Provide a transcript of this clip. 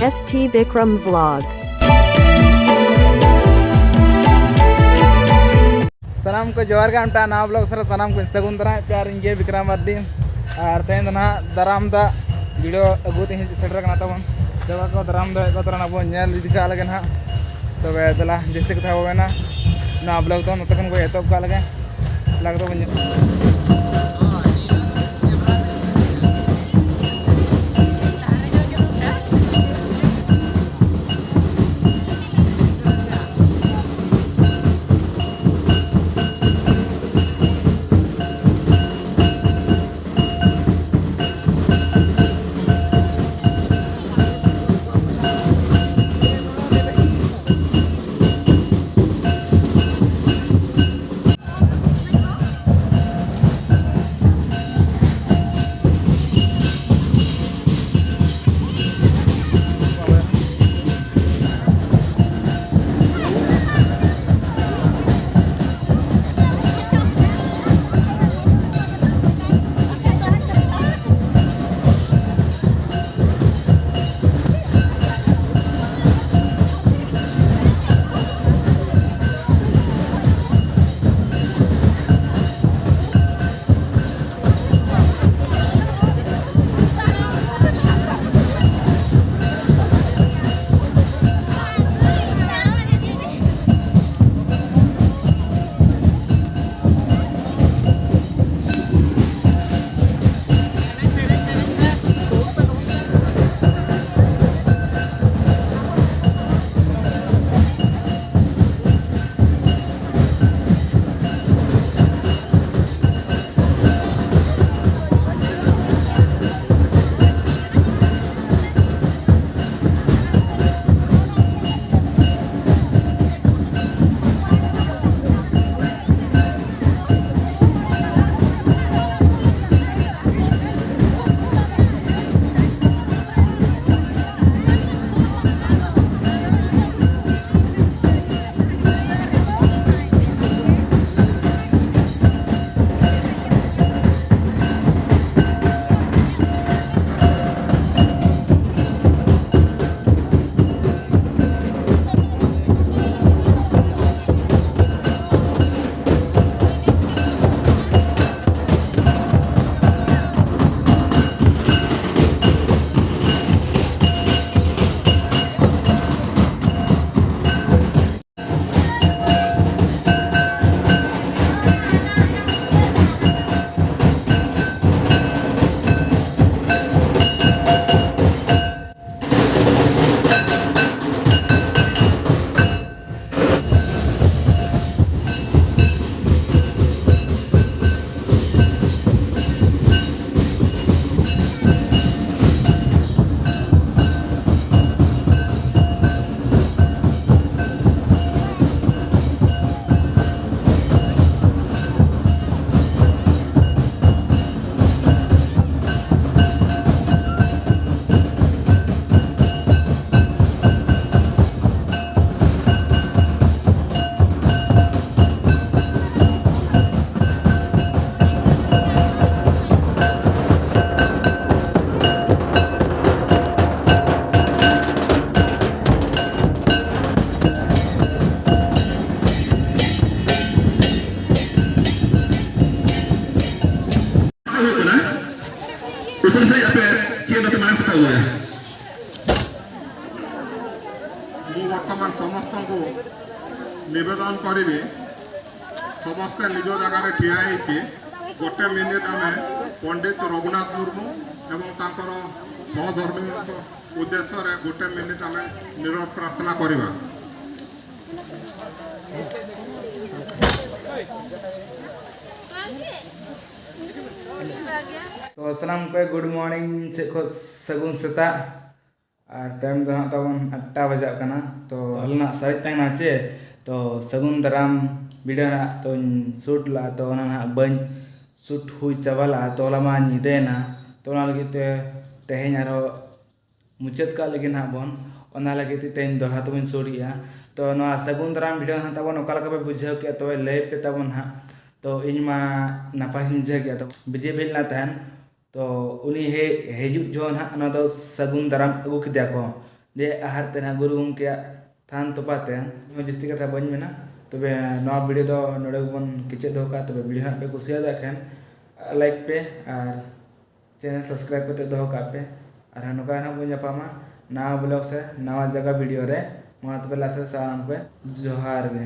stbikramvlog. सलाम को जोहार गा अमटा नाव ब्लॉग सर सलाम को सगुन दरा चार इंगे विक्रम वर्दी और तेन ना दराम दा वीडियो अगुते हिं सेटर कना तबन जगह को दराम दा को तरना बो नेल इदिका लगे ना तबे दला जस्ते कथा होवेना ना ब्लॉग तो नतकन को एतब का लगे लागतो बन बर्तमान समस्त को नवेदन करी समस्ते निज जगार ठिया गोटे मिनिट आम पंडित रघुनाथ मुर्मू एवं सहधर्मी उद्देश्य गोटे मिनिट आम नीरव प्रार्थना करवा। तो अस्सलाम को गुड मॉर्निंग से खो सगुन सेता और टाइम तो हाँ तबन 8 बजा कना तो हलना साइड तंगना चे तो सगुन दराम वीडियो ना तो शूट ला तो ना बन शूट हुई चावला तो लमा निदेना तो ना लगे तेहें आरो मुचाद का लगे ना बन ओना लगे तेहें दोहा तो बन शूटिया तो ना सगुन दराम वीडियो ना तबन ओकाला कबे बुझाव के तो ले पे तबन हाँ तो इनमा नापाय हिंजा गया तो बिजे भेलना तहन तो उनी हे हेजुक जो ना सगुन दराम अगू किदा को जे आहार ते ना गुरु गंके थान तोपाते जस्ती कथा बन मेना तबे नवा वीडियो दो नोडे बन किचे दो का तबे वीडियो ना पे कुसिया देखें लाइक पे और चैनल सब्सक्राइब करते दो का पे और नौका ना बन जापामा नवा ब्लॉग से नवा जगह वीडियो रे मा तबे लासे साम पे जोहार गे।